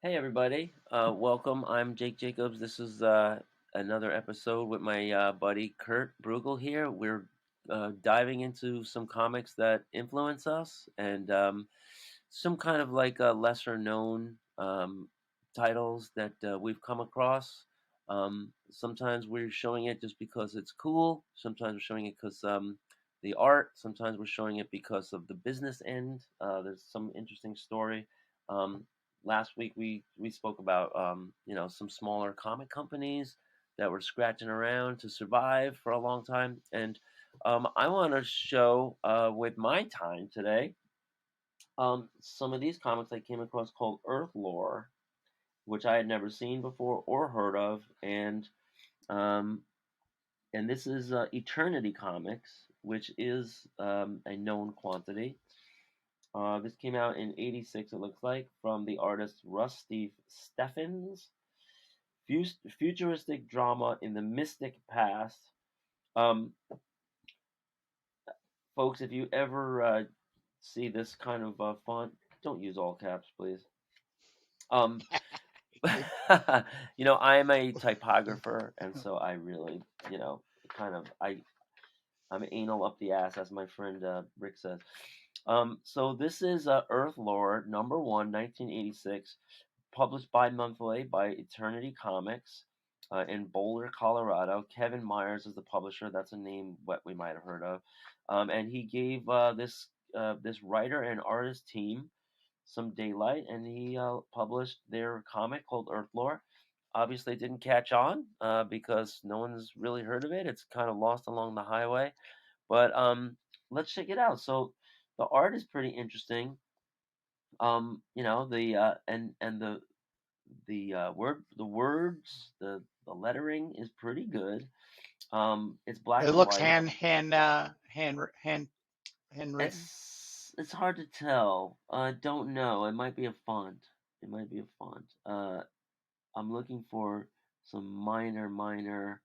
Hey everybody, welcome. I'm Jake Jacobs. This is another episode with my buddy Kurt Brugel here. We're diving into some comics that influence us and some kind of like lesser known titles that we've come across. Sometimes we're showing it just because it's cool. Sometimes we're showing it because the art. Sometimes we're showing it because of the business end. There's some interesting story. Um, Last week we spoke about some smaller comic companies that were scratching around to survive for a long time, and I want to show with my time today some of these comics I came across called Earthlore, which I had never seen before or heard of, um, and this is Eternity Comics, which is a known quantity. This came out in '86, it looks like, from the artist Rusty Steffens. Futuristic drama in the mystic past. Um, Folks, if you ever see this kind of font, don't use all caps, please. Um, I am a typographer, and so I really, kind of, I'm anal up the ass, as my friend Rick says. So this is Earthlore #1, 1986, published bi-monthly by Eternity Comics in Boulder, Colorado. Kevin Myers is the publisher. That's a name what we might have heard of. And he gave this writer and artist team some daylight, and he published their comic called Earthlore. Obviously, it didn't catch on because no one's really heard of it. It's kind of lost along the highway. But let's check it out. So the art is pretty interesting. The and the words, the lettering is pretty good. It's black It and looks white. handwritten. It's hard to tell. I don't know. It might be a font. It might be a font. I'm looking for some minor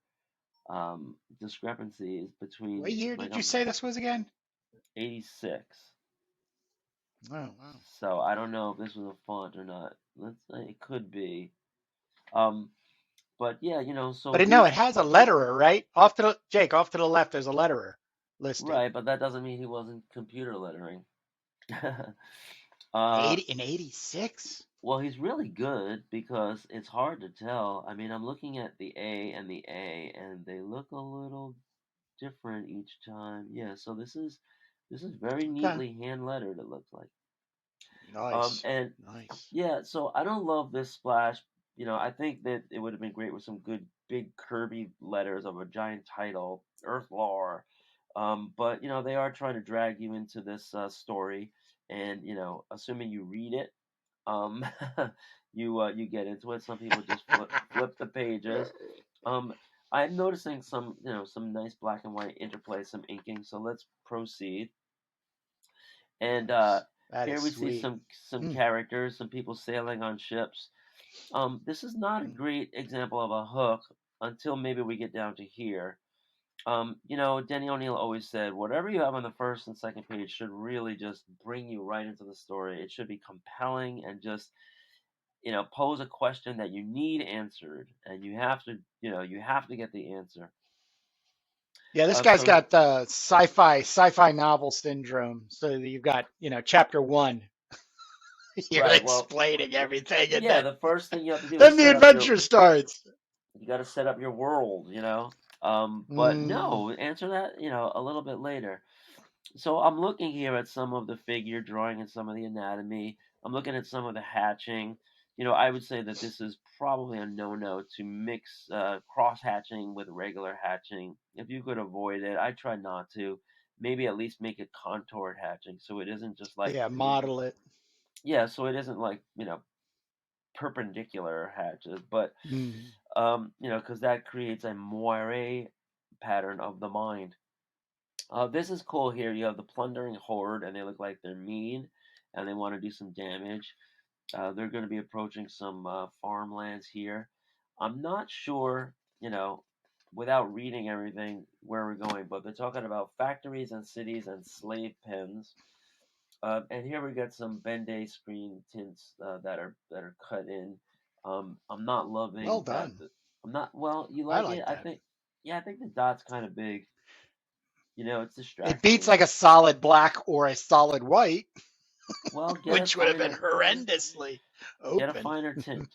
discrepancies between What year like did you I'm say this was again? 86. Oh, wow. So I don't know if this was a font or not. Let's say it could be. Um, but yeah, so But no, he's it has a letterer, right? Off to the left, there's a letterer listed. right, but that doesn't mean he wasn't computer lettering. uh, 80 in 86? well, he's really good because it's hard to tell. I mean, I'm looking at the A, and they look a little different each time. Yeah, so this is very Okay. neatly hand lettered. It looks like. Nice. And Nice. yeah, so I don't love this splash. I think that it would have been great with some good big curvy letters of a giant title, Earthlore. But they are trying to drag you into this story, and assuming you read it, um, you get into it. Some people just flip the pages. Um, I'm noticing some nice black and white interplay, some inking. So let's proceed. And Nice. That here is we see sweet. some Hmm. characters, some people sailing on ships. This is not a Hmm. great example of a hook until maybe we get down to here. Denny O'Neil always said, whatever you have on the first and second page should really just bring you right into the story. It should be compelling and just, pose a question that you need answered, and you have to get the answer. Yeah, this guy's So got sci-fi novel syndrome. So you've got, chapter one, you're right, well, explaining everything, and yeah, the first thing you have to do is then the set up your adventure starts. you got to set up your world. But Mm. no, answer that, a little bit later. So I'm looking here at some of the figure drawing and some of the anatomy. I'm looking at some of the hatching. I would say that this is probably a no-no to mix cross hatching with regular hatching. If you could avoid it, I try not to. Maybe at least make it contoured hatching, so it isn't just like, Yeah, model it. yeah, so it isn't like perpendicular hatches, but Mm. because that creates a moire pattern of the mind. This is cool here. You have the plundering horde, and they look like they're mean, and they want to do some damage. They're going to be approaching some farmlands here. I'm not sure, without reading everything, where we're going, but they're talking about factories and cities and slave pens. And here we got some Bende screen tints that are cut in. I'm not Well loving that. done. I'm not. Well, you I like it? like I that. think. Yeah, I think the dot's kind of big. It's It distracting a beats like a little. solid black or a solid white, Well, which would have been horrendously get a open. finer tint.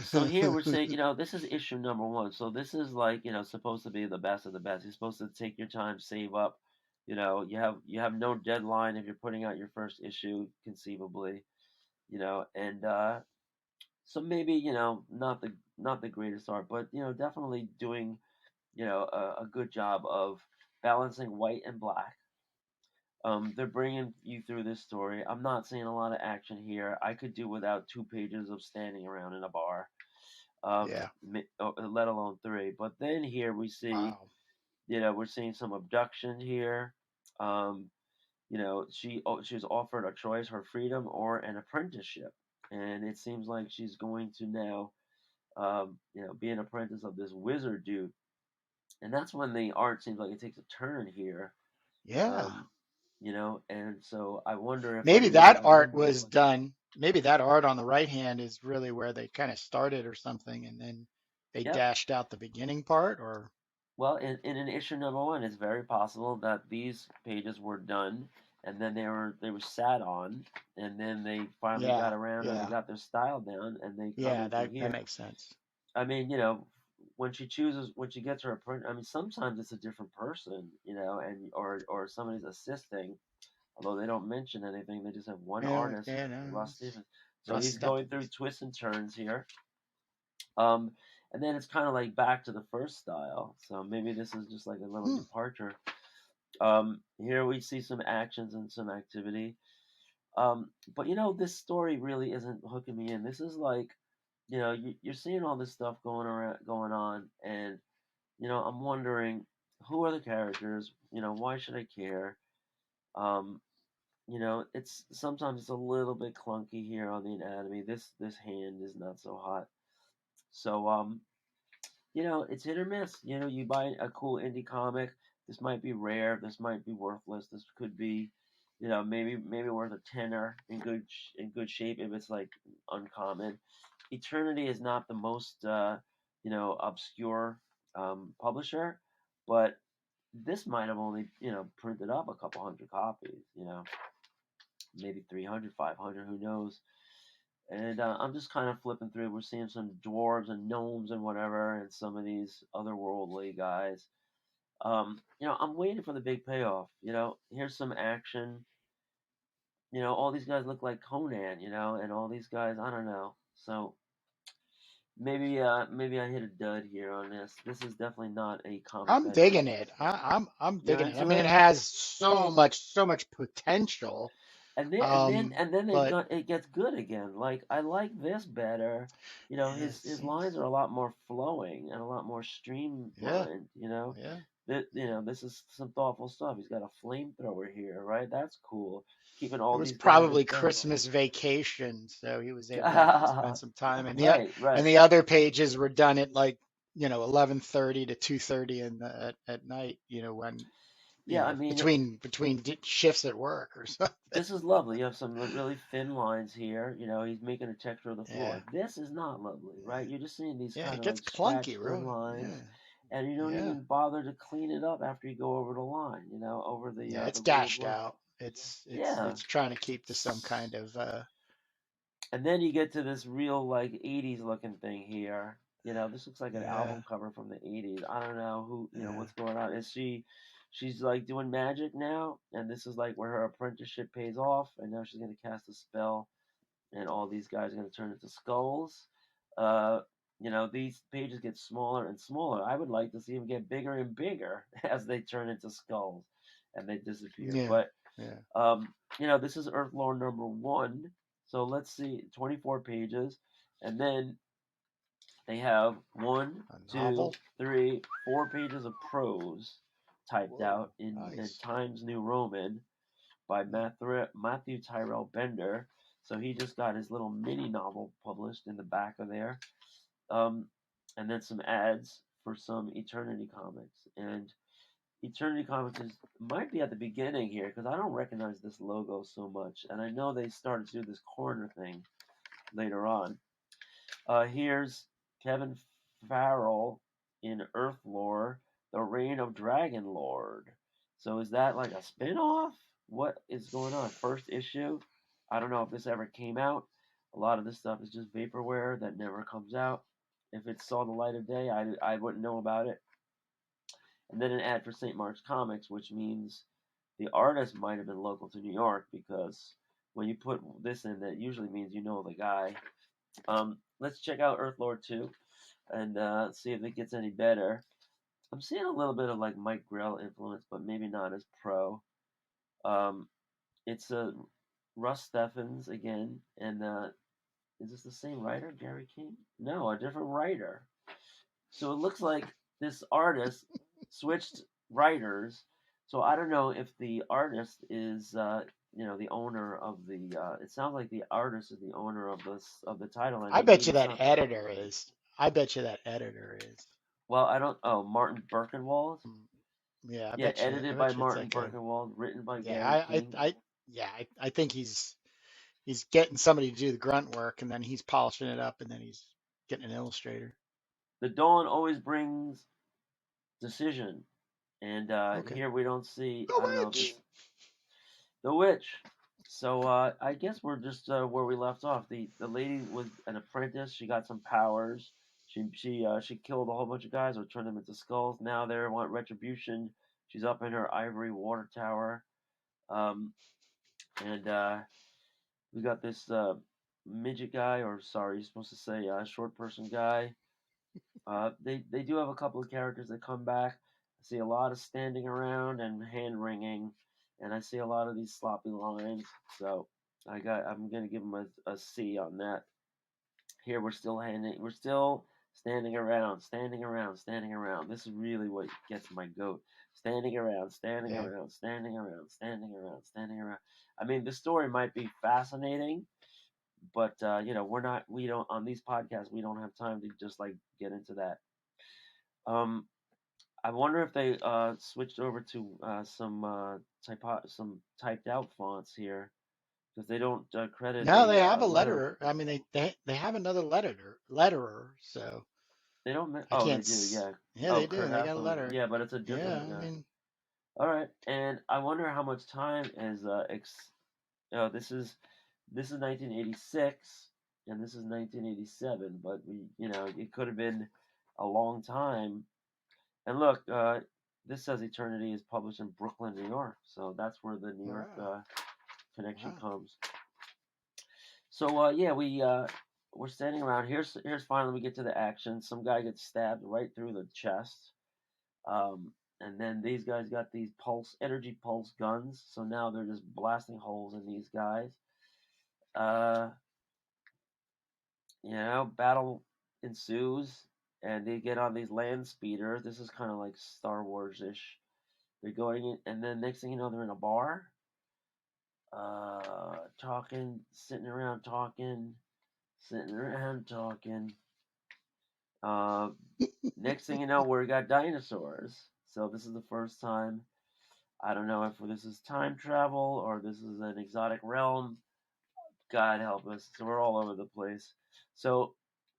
So here we're saying, this is issue number one. So this is like, supposed to be the best of the best. You're supposed to take your time, save up. You have no deadline if you're putting out your first issue, conceivably. And so maybe not the greatest art, but definitely doing a good job of balancing white and black. They're bringing you through this story. I'm not seeing a lot of action here. I could do without 2 pages of standing around in a bar, Yeah. let alone three. But then here we see, Wow. we're seeing some abduction here. Um, she was offered a choice: her freedom or an apprenticeship, and it seems like she's going to now, be an apprentice of this wizard dude. And that's when the art seems like it takes a turn here. Yeah. Um, and so I wonder if Maybe maybe that art was done. Maybe that art on the right hand is really where they kind of started or something, and then they yep. dashed out the beginning part, or Well, in an issue number one, it's very possible that these pages were done, and then they were sat on, and then they finally yeah, got around and they yeah, got their style down, and they come yeah. into That here. makes sense. I mean, when she gets her apprentice, I mean, sometimes it's a different person, and or somebody's assisting. Although they don't mention anything, they just have one Yeah, artist, yeah. No, Russ Stevens. So Russ he's stepped. going through twists and turns here. Um, and then it's kind of like back to the first style. So maybe this is just like a little Hmm. departure. Here we see some actions and some activity. But this story really isn't hooking me in. This is like, you're seeing all this stuff going on, and I'm wondering, who are the characters? Why should I care? Um, it's sometimes it's a little bit clunky here on the anatomy. This hand is not so hot. So it's hit or miss. You buy a cool indie comic. This might be rare. This might be worthless. This could be, maybe worth a tenner in good shape if it's like uncommon. Eternity is not the most obscure publisher, but this might have only printed up a couple hundred copies. Maybe 300, 500, who knows. And I'm just kind of flipping through. We're seeing some dwarves and gnomes and whatever, and some of these otherworldly guys. I'm waiting for the big payoff. Here's some action. All these guys look like Conan. And all these guys, I don't know. So maybe I hit a dud here on this. This is definitely not a comic I'm that hit. digging it. I'm You're digging it. I into mean, it it? has so much potential. And then But it gets good again. Like, I like this better. it His seems, lines are a lot more flowing and a lot more yeah, streamlined. yeah. This is some thoughtful stuff. He's got a flamethrower here, right? That's cool. Keeping It all was these guys probably at bay. Christmas vacation, so he was able to spend some time. And the Right, right. and the other pages were done at like 11:30 to 2:30 at night. When Yeah, I mean, between shifts at work or something. this is lovely. You have some really thin lines here. He's making a texture of the Yeah, floor. This is not lovely, right? yeah, You're just seeing these yeah. kind It of gets like clunky, scratched in really. Yeah, lines, and you don't yeah, even bother to clean it up after you go over the line. Over yeah. It's the ruled dashed line. out. It's Yeah, trying to keep to some kind of and then you get to this real like '80s looking thing here. This looks like an yeah, album cover from the '80s. I don't know who, yeah, what's going on. Is she's like doing magic now, and this is like where her apprenticeship pays off, and now she's gonna cast a spell, and all these guys are gonna turn into skulls. Uh, these pages get smaller and smaller. I would like to see them get bigger and bigger as they turn into skulls, and they disappear. yeah, But yeah. this is Earthlore number one. So let's see, 24 pages. And then they have one, A two, novel. 3, 4 pages of prose typed Whoa, out in nice. Times New Roman by Hmm. Matthew Tyrrell Bender. So he just got his little mini novel published in the back of there. Um, and then some ads for some Eternity comics. And Eternity Comics might be at the beginning here because I don't recognize this logo so much, and I know they started to do this corner thing later on. Here's Kevin Farrell in Earthlore, The Reign of Dragon Lord. So is that like a spin-off? What is going on? First issue? I don't know if this ever came out. A lot of this stuff is just vaporware that never comes out. If it saw the light of day, I wouldn't know about it. And then an ad for St. Mark's Comics, which means the artist might have been local to New York because when you put this in, that usually means you know the guy. Let's check out Earthlore 2 and see if it gets any better. I'm seeing a little bit of like Mike Grell influence, but maybe not as pro. Um, it's Russ Steffens again, and is this the same writer, Gary King? No, a different writer. So it looks like this artist switched writers. So I don't know if the artist is, the owner of the. It sounds like the artist is the owner of the title, and I he bet gave you it that some. editor is. I bet you that editor is. Well, I don't. Oh, Martin Birkenwald. Mm, Yeah, I Yeah, bet you. I edited by bet you it's Martin like a. Birkenwald, written by Yeah, Gary King. I think he's getting somebody to do the grunt work, and then he's polishing it up, and then he's getting an illustrator. The dawn always brings decision, and Okay. here we don't see. I don't The know if witch. it's the witch. So I guess we're just where we left off. The lady was an apprentice. She got some powers. She killed a whole bunch of guys or turned them into skulls. Now they want retribution. She's up in her ivory water tower. Um, and we got this midget guy, or sorry, you're supposed to say short person guy. They do have a couple of characters that come back. I see a lot of standing around and hand wringing, and I see a lot of these sloppy lines. So I'm gonna give them a C on that. Here we're still standing around, standing around, standing around. This is really what gets my goat. Standing around, standing Yeah. around, standing around, standing around, standing around. I mean, the story might be fascinating, but we don't on these podcasts we don't have time to just like get into that. Um, I wonder if they switched over to some typed out fonts here because they don't credit No, they a have a letter. letterer. I mean, they have another letterer. So They don't. I Oh, can't. they do. Yeah. Yeah, Oh, they do. Kurt They got a Haslam. letter. Yeah, but it's a Yeah, different. I mean, All right, and I wonder how much time is this is 1986 and this is 1987, but it could have been a long time. And look, this says Eternity is published in Brooklyn, New York, so that's where the New York wow, connection wow. comes. So yeah, we're standing around. Here's finally we get to the action. Some guy gets stabbed right through the chest. Um, and then these guys got these energy pulse guns. So now they're just blasting holes in these guys. Uh, battle ensues, and they get on these land speeders. This is kind of like Star Wars ish. They're going in, and then next thing you know, they're in a bar, talking, sitting around talking. Uh, Next thing you know, we got dinosaurs. So this is the first time. I don't know if this is time travel or this is an exotic realm. God help us. So we're all over the place. So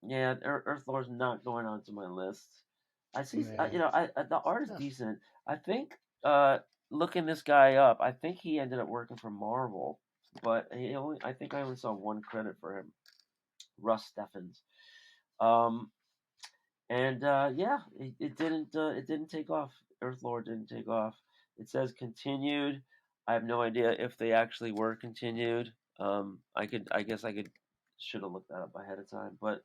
yeah, Earthlore's not going onto my list. I see. Yeah. The art is Huh. decent. I think. Uh, Looking this guy up, I think he ended up working for Marvel, but I think I only saw one credit for him, Russ Steffens. Um, and yeah, it didn't take off. Earthlore didn't take off. It says continued. I have no idea if they actually were continued. I guess I could should have looked that up ahead of time. But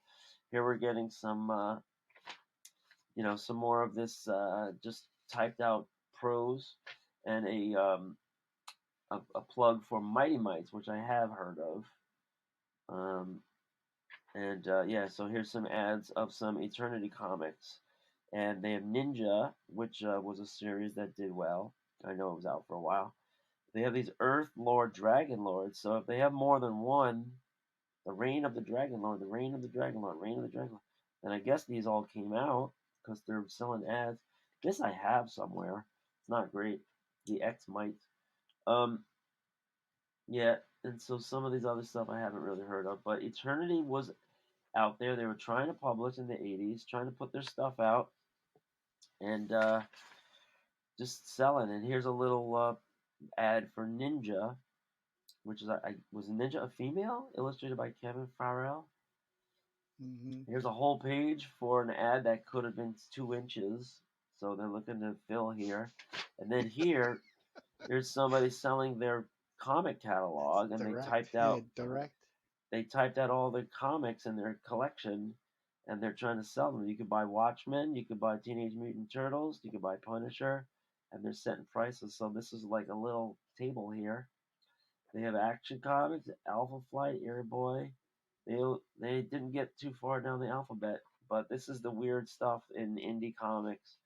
here we're getting some some more of this just typed out prose and a plug for Mighty Mites, which I have heard of. Um, and yeah, so here's some ads of some Eternity comics. And they have Ninja, which was a series that did well. I know it was out for a while. They have these Earth Lord Dragon Lords. So if they have more than one, the Reign of the Dragon Lord, the Reign of the Dragon Lord, Reign of the Dragon Lord, then I guess these all came out because they're selling ads. This I have somewhere. It's not great. The X might. Um, yeah, and so some of these other stuff I haven't really heard of, but Eternity was out there. They were trying to publish in the 80s, trying to put their stuff out and just selling. And here's a little ad for Ninja, which is was Ninja a female? Illustrated by Kevin Farrell. Hmm. Here's a whole page for an ad that could have been 2 inches. So they're looking to fill here. And then here, there's somebody selling their comic catalog, and Direct. Yeah, direct. they typed out all the comics in their collection, and they're trying to sell them. You could buy Watchmen, you could buy Teenage Mutant Turtles, you could buy Punisher, and they're setting prices. So this is like a little table here. They have Action Comics, Alpha Flight, Air Boy. They didn't get too far down the alphabet, but this is the weird stuff in indie comics.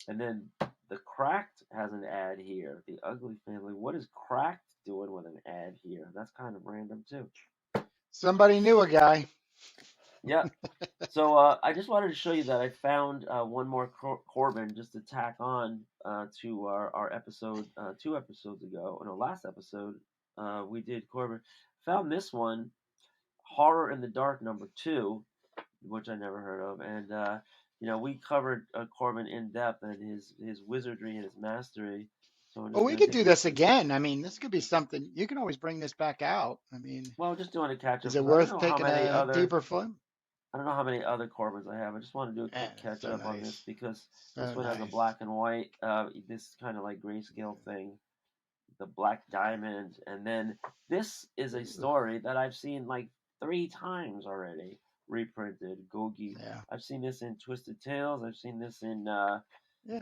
And then the Cracked has an ad here. The Ugly Family. What is Cracked doing with an ad here? That's kind of random too. Somebody knew a guy. Yeah. So I just wanted to show you that I found one more Corbin just to tack on to our episode 2 episodes ago. No, last episode we did Corbin. Found this one, Horror in the Dark #2, which I never heard of, and we covered Corbin in depth and his wizardry and his mastery. So I'm Well, just we gonna could take. do this again. I mean, this could be something. You can always bring this back out. I mean, Well, just doing a catch up is it because I don't worth know how taking many a other deeper flim? I don't know how many other Corbins I have. I just want to do a quick catch So up on this nice. because this So one has a nice. black and white, this kind of like grayscale thing, the Black Diamond, and then this is a story that I've seen like 3 times already reprinted. Gogi. Yeah. I've seen this in Twisted Tales. I've seen this in Yeah.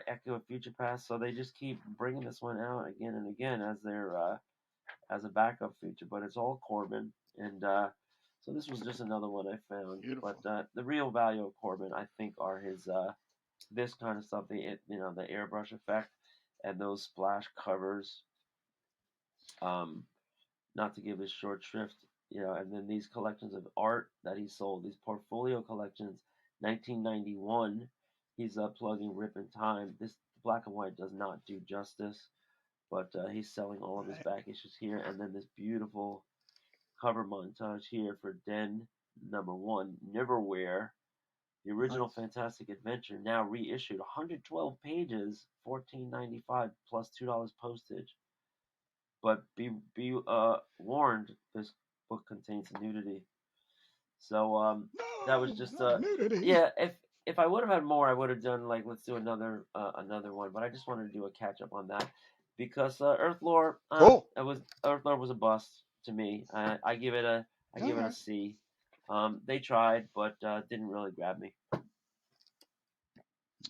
Echo of Future Past. So they just keep bringing this one out again and again as their as a backup feature. But it's all Corbin, and so this was just another one I found. But Beautiful. the real value of Corbin, I think, are his this kind of stuff. The airbrush effect and those splash covers. Um, not to give his short shrift, and then these collections of art that he sold, these portfolio collections, 1991. He's plugging Rip in Time. This black and white does not do justice, but he's selling all of his Right. back issues here, and then this beautiful cover montage here for Den #1, Neverwhere, the original Nice. Fantastic Adventure, now reissued, 112 pages, 14.95 plus $2 postage. But be warned, this book contains nudity. So that was No, just not nudity. yeah. If I would have had more, I would have done like let's do another one. But I just wanted to do a catch up on that because Earthlore, Cool. Earthlore was a bust to me. I give it a All right. C. They tried, but didn't really grab me.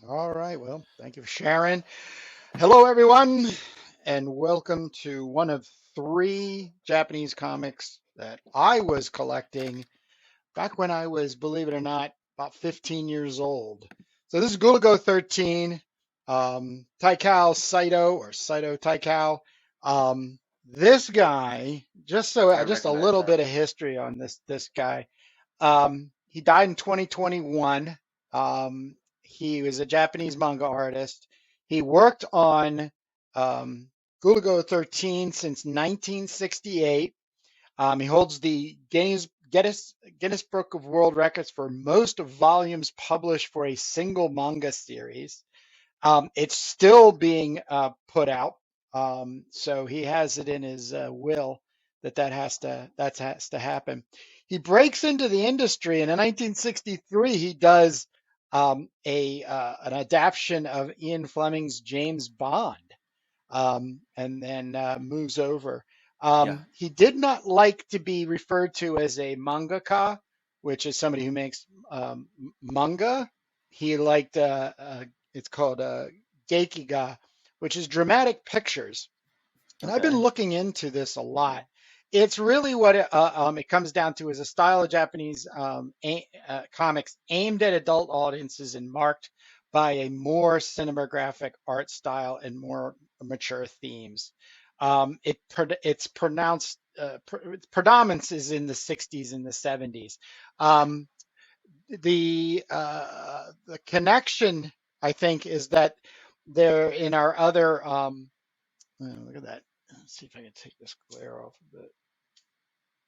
All right. Well, thank you for sharing. Hello, everyone, and welcome to one of 3 Japanese comics that I was collecting back when I was, believe it or not, about 15 years old. So this is Golgo 13, Taikao Saito or Saito Taikao. This guy, I just a recognize little that. bit of history on this guy. He died in 2021. He was a Japanese manga artist. He worked on um, Golgo 13 since 1968. He holds the Guinness Book of World Records for most volumes published for a single manga series. It's still being put out, so he has it in his will that has to happen. He breaks into the industry, and in 1963 he does a an adaptation of Ian Fleming's James Bond, and then moves over. Yeah. He did not like to be referred to as a mangaka, which is somebody who makes manga. He liked it's called Geikiga, which is dramatic pictures. And I've been Okay. looking into this a lot. It's really what it comes down to is a style of Japanese comics aimed at adult audiences and marked by a more cinematographic art style and more mature themes. It's pronounced predominance is in the 60s and the 70s. Um, the connection, I think, is that they're in our other. Look at that. Let's see if I can take this glare off a bit.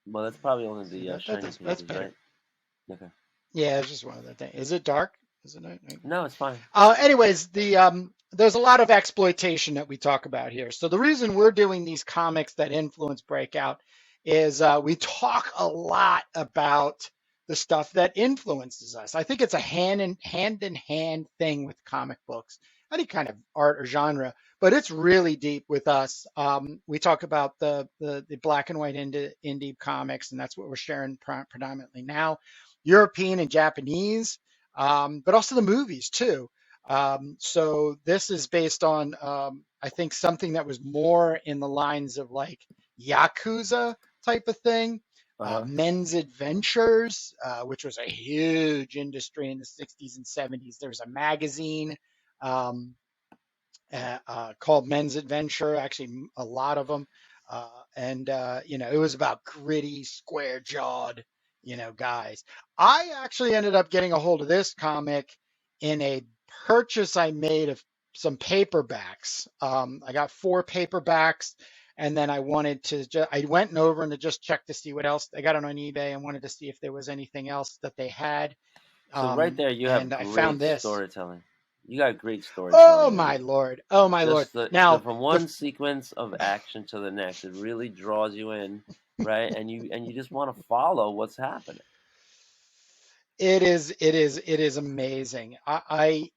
Well, that's probably only See the that shiny that's pages, better. right? Okay. Yeah, it's just one of the things. Is it dark? Is it night? No, it's fine. Anyways, there's a lot of exploitation that we talk about here. So the reason we're doing these comics that influence Breakout is we talk a lot about the stuff that influences us. I think it's a hand in hand thing with comic books, any kind of art or genre, but it's really deep with us. We talk about the black and white indie comics, and that's what we're sharing predominantly now. European and Japanese, but also the movies too. So this is based on, I think, something that was more in the lines of like Yakuza type of thing. Uh-huh. Men's Adventures, which was a huge industry in the 60s and 70s. There's a magazine um, called Men's Adventure, actually, a lot of them. And, it was about gritty, square jawed, guys. I actually ended up getting a hold of this comic in a purchase I made of some paperbacks. I got 4 paperbacks. And then I wanted to I went over and to just check to see what else they got on eBay and wanted to see if there was anything else that they had. So right there, you have And I found great this. storytelling. You got great Oh storytelling in my there. Lord. Oh my Lord. Just the Now, from the one sequence of action to the next, it really draws you in, right? And you just want to follow what's happening. it is amazing. I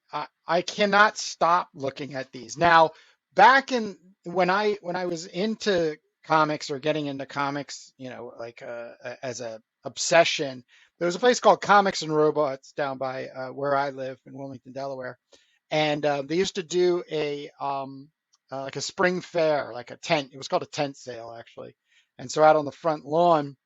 cannot stop looking at these. Now, back in when I was into comics or getting into comics, like as a obsession, there was a place called Comics and Robots down by where I live in Wilmington, Delaware, and they used to do a like a spring fair, like a tent. It was called a tent sale actually, and so out on the front lawn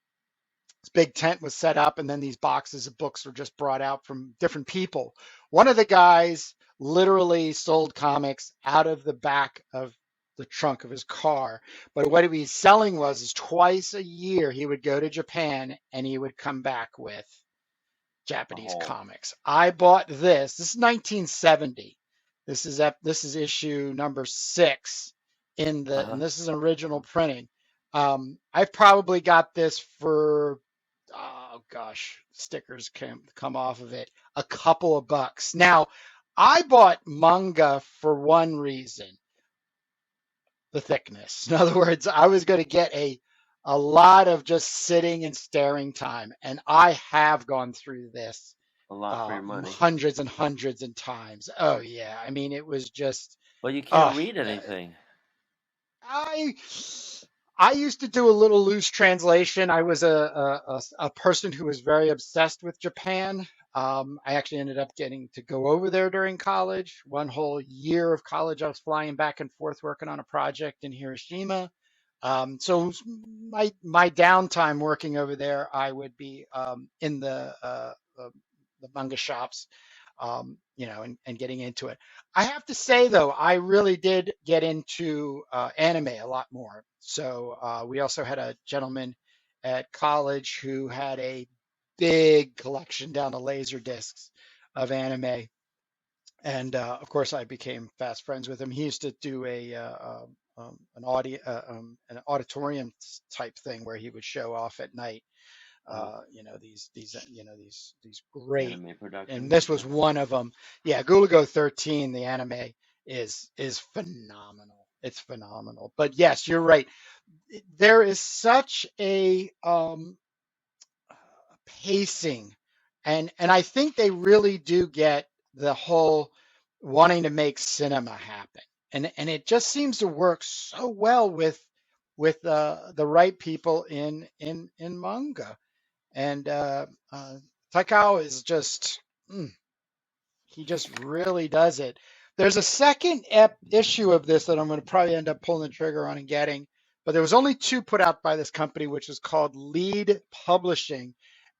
this big tent was set up, and then these boxes of books were just brought out from different people. One of the guys literally sold comics out of the back of the trunk of his car. But what he was selling was is twice a year he would go to Japan and he would come back with Japanese Oh, comics. I bought this. This is 1970. This is issue number 6 and uh-huh. this is an original printing. I've probably got this for, oh gosh, stickers can come off of it, a couple of bucks. Now, I bought manga for one reason, the thickness. In other words, I was going to get a lot of just sitting and staring time, and I have gone through this A lot for your money. hundreds and hundreds of times. Oh yeah, I mean it was just, But you can't uh, read anything. I I used to do a little loose translation. I was a person who was very obsessed with Japan. I actually ended up getting to go over there during college. One whole year of college, I was flying back and forth working on a project in Hiroshima. So my downtime working over there, I would be in the manga shops, and getting into it. I have to say though, I really did get into anime a lot more. So we also had a gentleman at college who had a big collection down to laser discs of anime, and of course I became fast friends with him. He used to do an auditorium type thing where he would show off at night, Uh-huh. these great, Anime and productions and this was stuff. one of them. Yeah, Golgo 13, the anime is phenomenal. It's phenomenal. But yes, you're right. There is such a pacing, and I think they really do get the whole wanting to make cinema happen, and it just seems to work so well with the right people in manga. And Takao is just, he just really does it. There's a second issue of this that I'm going to probably end up pulling the trigger on and getting, but there was only 2 put out by this company, which is called Lead Publishing.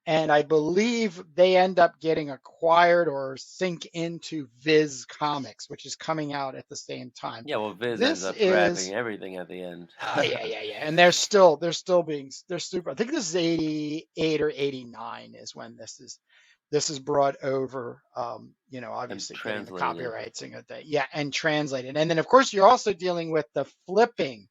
And I believe they end up getting acquired or sink into Viz Comics, which is coming out at the same time. Yeah, well, Viz ends This up grabbing is, everything at the end. oh yeah, yeah, yeah, and they're still being, they're super. I think this is 88 or 89 is when this is. this is brought over, And obviously getting the translated. copyrights and that, yeah, and translated. And then of course you're also dealing with the flipping.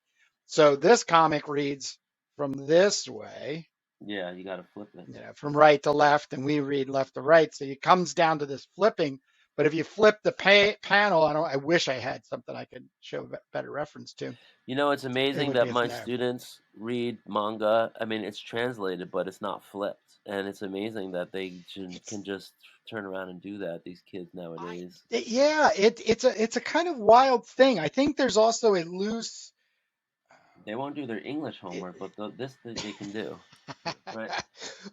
So this comic reads from this way, Yeah, you got to flip it. from right to left, and we read left to right. So it comes down to this flipping. But if you flip the panel, I wish I had something I could show a better reference to. You know, it's It amazing would that be my there. students read manga. I mean, it's translated, but it's not flipped, and it's amazing that they can It's just turn around and do that. These kids I nowadays, yeah, it's a kind of wild thing. I think there's also a loose. they won't do their English homework, but this they can do, right?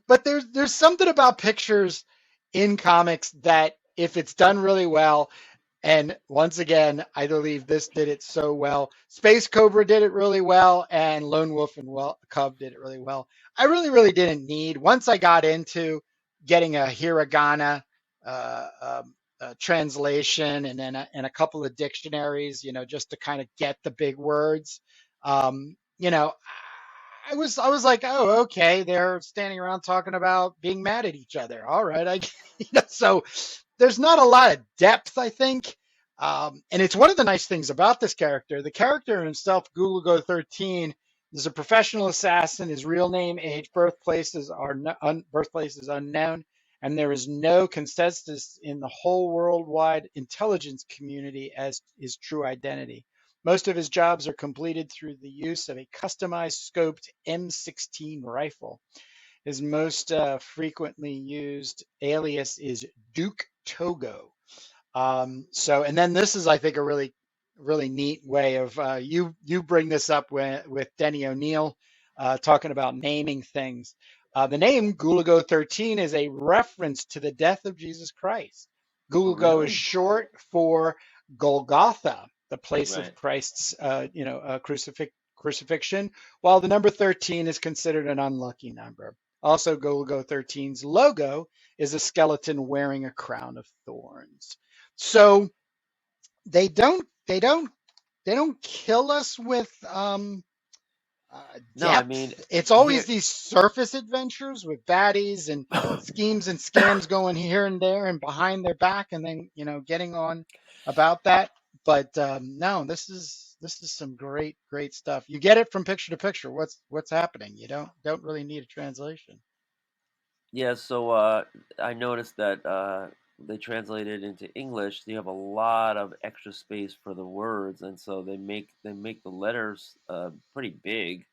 But there's something about pictures in comics that if it's done really well, and once again, I believe this did it so well. Space Cobra did it really well, and Lone Wolf and Cub did it really well. I really didn't need, once I got into getting a hiragana translation and then and a couple of dictionaries, just to kind of get the big words. I was like, oh, okay, they're standing around talking about being mad at each other. All right, so there's not a lot of depth, I think. And it's one of the nice things about this character. The character himself, Gulago 13, is a professional assassin. His real name, age, birthplaces are birthplaces unknown, and there is no consensus in the whole worldwide intelligence community as his true identity. Most of his jobs are completed through the use of a customized scoped M16 rifle. His most frequently used alias is Duke Togo. And then this is, I think, a really neat way of you bring this up with Denny O'Neil talking about naming things. The name Gulago 13 is a reference to the death of Jesus Christ. Oh, Gulago is really? short for Golgotha, the place of Right. Christ's crucifixion, while the number 13 is considered an unlucky number. Also, Gulago 13's logo is a skeleton wearing a crown of thorns. So they don't kill us with No, I mean, depth. It's always here, these surface adventures with baddies and schemes and scams going here and there and behind their back, and then getting on about that. But no, this is some great stuff. You get it from picture to picture. What's happening? You don't really need a translation. yeah. So I noticed that they translated into English. You have a lot of extra space for the words, and so they make the letters pretty big.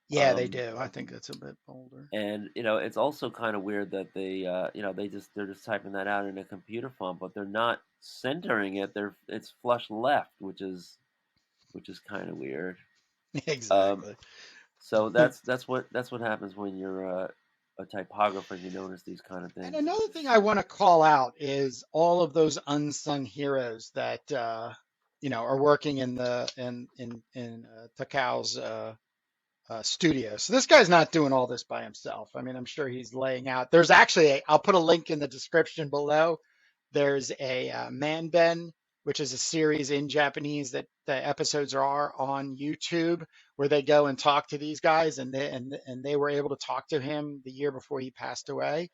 Yeah, they Um, do. I think that's a bit bolder. And it's also kind of weird that they're just typing that out in a computer font, but they're not centering it. It's flush left, which is kind of weird. Um, Exactly. so that's what happens when you're a typographer and you notice these kind of And things. another thing I want to call out is all of those unsung heroes that are working in Takau's studio. So this guy's not doing all this by himself. I mean, I'm sure he's laying out. There's actually I'll put a link in the description below. There's a Manben, which is a series in Japanese that the episodes are on YouTube, where they go and talk to these guys, and they were able to talk to him the year before he passed away.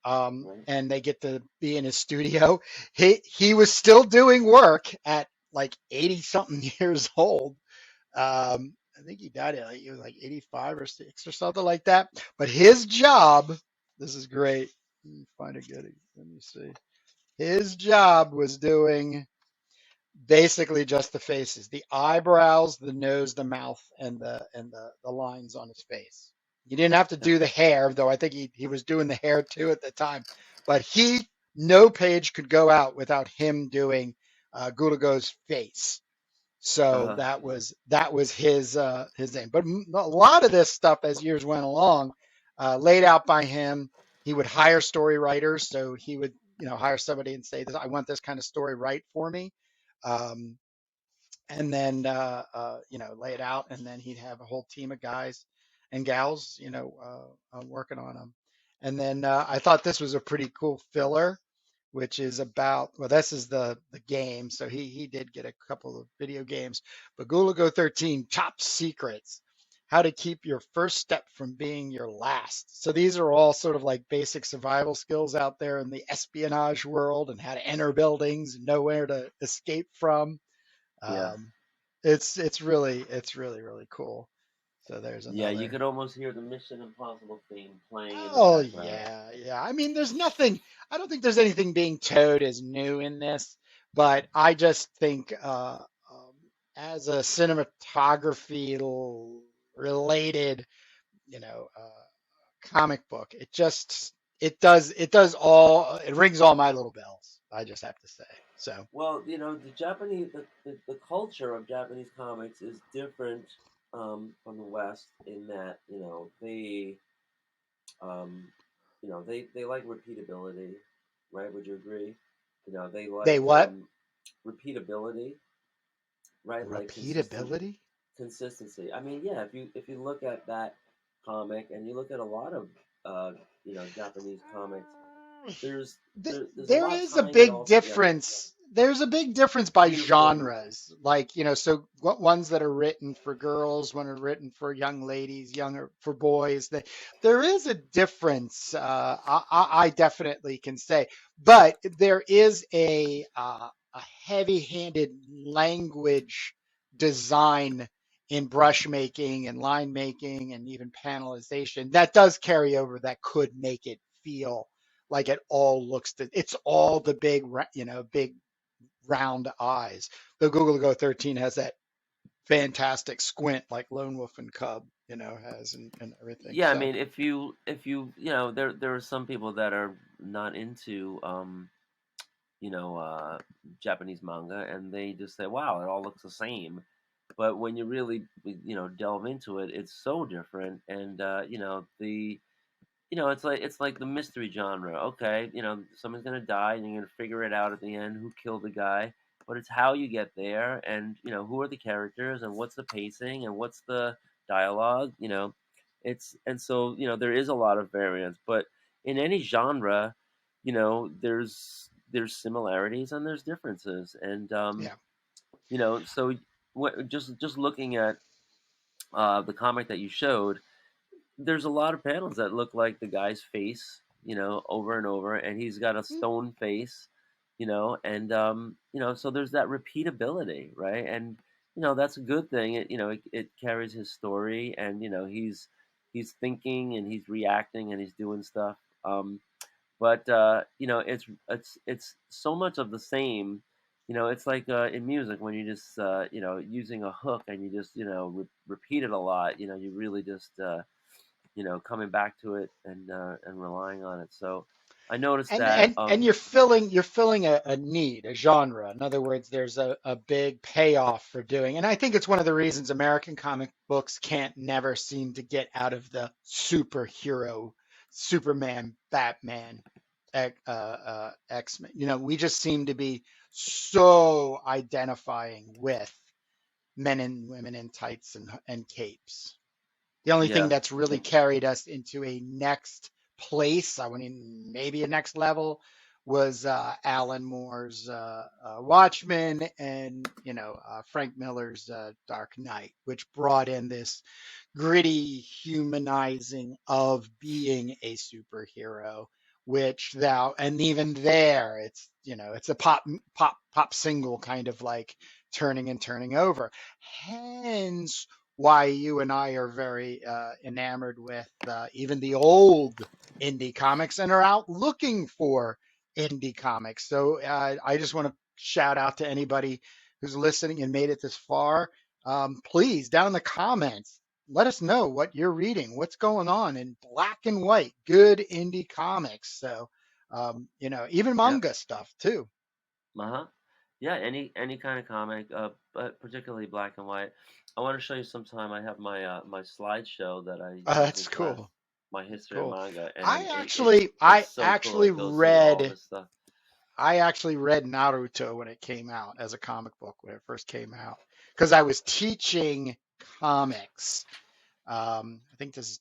Right? And they get to be in his studio. He was still doing work at like 80 something years old. I think he died at he was like 85 or 6 or something like that. But his job, this is great. Let me find a goodie. Let me see. His job was doing basically just the faces, the eyebrows, the nose, the mouth, and the lines on his face. You didn't have to Yeah. do the hair, though I think he was doing the hair too at the time. But no page could go out without him doing Gulago's face. So Uh-huh. that was his name. But a lot of this stuff, as years went along, laid out by him. He would hire story writers, so he would hire somebody and say, "I want this kind of story, write for me," um, and then lay it out, and then he'd have a whole team of guys and gals, working on them. And then I thought this was a pretty cool filler, which is about, well, this is the game, so he did get a couple of video games, but Gulago 13 Top Secrets, how to keep your first step from being your last. So these are all sort of like basic survival skills out there in the espionage world, and how to enter buildings and know where to escape from. Yeah. Um, it's really really cool. So there's Yeah, you another. could almost hear the Mission Impossible theme playing in the Oh background. yeah, yeah. I mean, there's nothing. I don't think there's anything being towed as new in this, but I just think as a cinematography related, you know, comic book, it does all it rings all my little bells. I just have to say. So Well, the Japanese, the culture of Japanese comics is different from the West in that, um, they like repeatability, right? Would you agree? They they like what? repeatability, right? Like Repeatability? consistency. I mean, yeah, if you look at that comic and you look at a lot of Japanese comics, there's there's a There lot is a tying it big all together. difference. There's a big difference by Uniformity. genres. Like, so ones that are written for girls, one are written for young ladies, younger for boys. There is a difference. I definitely can say, but there is a heavy-handed language design in brush making and line making and even panelization that does carry over, that could make it feel like it all it's all the big round eyes. The Google Go 13 has that fantastic squint like Lone Wolf and Cub, has, and everything. Yeah, I So mean, if you there are some people that are not into you know uh, Japanese manga, and they just say, "Wow, it all looks the same." But when you really delve into it, it's so different, and it's like the mystery genre. Okay, someone's gonna die, and you're gonna figure it out at the end who killed the guy. But it's how you get there, and who are the characters, and what's the pacing, and what's the dialogue. So there is a lot of variance, but in any genre, there's similarities and there's differences, and yeah. so just looking at the comic that you showed, there's a lot of panels that look like the guy's face, over and over, and he's got a stone face, and so there's that repeatability, right? And that's a good thing. It carries his story, and he's thinking and he's reacting and he's doing stuff. But it's so much of the same. It's like in music when you just using a hook and you just repeat it a lot. You really just coming back to it and relying on it. So I noticed and that. and and you're filling a need, a genre. In other words, there's a big payoff for doing, and I think it's one of the reasons American comic books can't never seem to get out of the superhero, Superman, Batman, X-Men. We just seem to be so identifying with men and women in tights and capes. The only thing Yeah, that's really carried us into a next place, I mean, maybe a next level, was Alan Moore's Watchmen, and Frank Miller's Dark Knight, which brought in this gritty humanizing of being a superhero, which thou and even there it's a pop single, kind of like turning and turning over. Hence why you and I are very enamored with even the old indie comics, and are out looking for indie comics. So I just want to shout out to anybody who's listening and made it this far. Please, down in the comments, let us know what you're reading, what's going on in black and white, good indie comics. So, even yeah, manga stuff too. uh-huh. Yeah, any kind of comic, but particularly black and white. I want to show you sometime. I have my slideshow that I That's did last, cool. my history of Cool. manga, and I it, it actually, it's I so cool. actually It goes through all read, this stuff. I actually read Naruto when it came out as a comic book when it first came out, because I was teaching comics. I think this is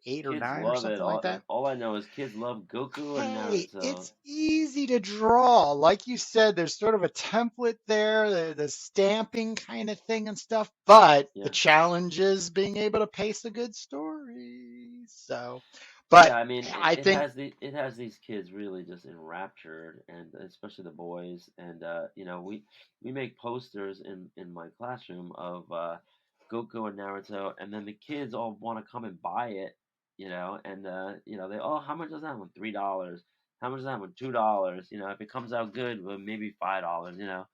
8 or Kids 9 or love it. something like that. All I know is kids love Goku and Hey, Naruto. it's easy to draw. Like you said, there's sort of a template there, the stamping kind of thing and stuff, but the Yeah. challenge is being able to pace a good story. So, Yeah, but I mean, I think, it has these kids really just enraptured, and especially the boys. And we make posters in my classroom of Goku and Naruto, and then the kids all want to come and buy it, and they, oh, how much is that one? $3. How much is that one? $2. If it comes out good, well, maybe $5.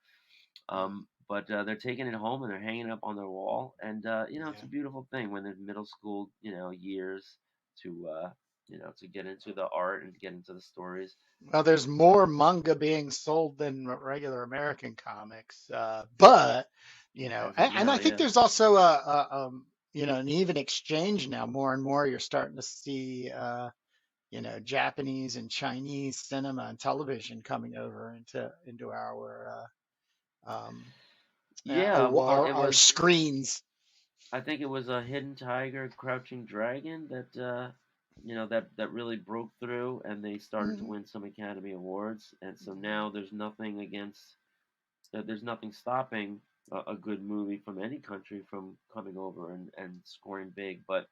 But they're taking it home and they're hanging it up on their wall, and it's yeah. a beautiful thing when they're middle school, years to to get into the art and get into the stories. Well, there's more manga being sold than regular American comics, but As of and I now, think yeah, there's also an even exchange now. More and more, you're starting to see Japanese and Chinese cinema and television coming over into yeah. Well, our screens. I think it was a Hidden Tiger, Crouching Dragon that that really broke through, and they started to Mhm. win some Academy Awards, and so now there's nothing stopping a good movie from any country from coming over and scoring big. But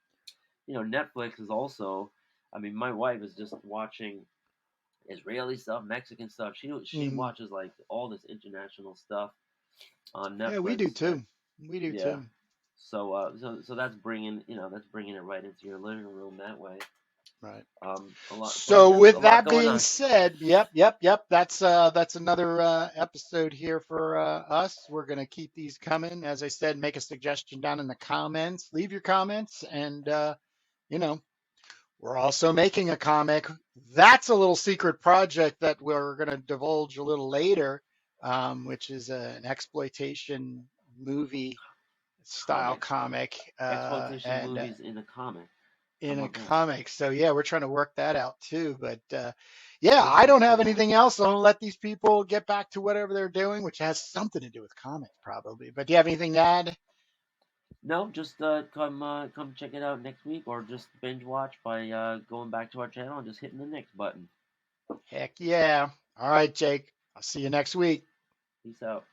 Netflix is also. I mean, my wife is just watching Israeli stuff, Mexican stuff. She Mhm. watches like all this international stuff on Yeah, we do Netflix. too. We do Yeah. too. So that's bringing it right into your living room that way. Right. A lot. So So there's a with lot that going being on. said, yep. That's another episode here for us. We're gonna keep these coming. As I said, make a suggestion down in the comments. Leave your comments, and you know, we're also making a comic. That's a little secret project that we're gonna divulge a little later, which is an exploitation movie style Comic comic, exploitation and movies in a comic. How in a about that? comic. So yeah, we're trying to work that out too. But yeah, This I sounds don't have fun. anything else. I'm gonna let these people get back to whatever they're doing, which has something to do with comics probably. But do you have anything to add? No, just come check it out next week, or just binge watch by going back to our channel and just hitting the next button. Heck yeah. All right, Jake. I'll see you next week. Peace out.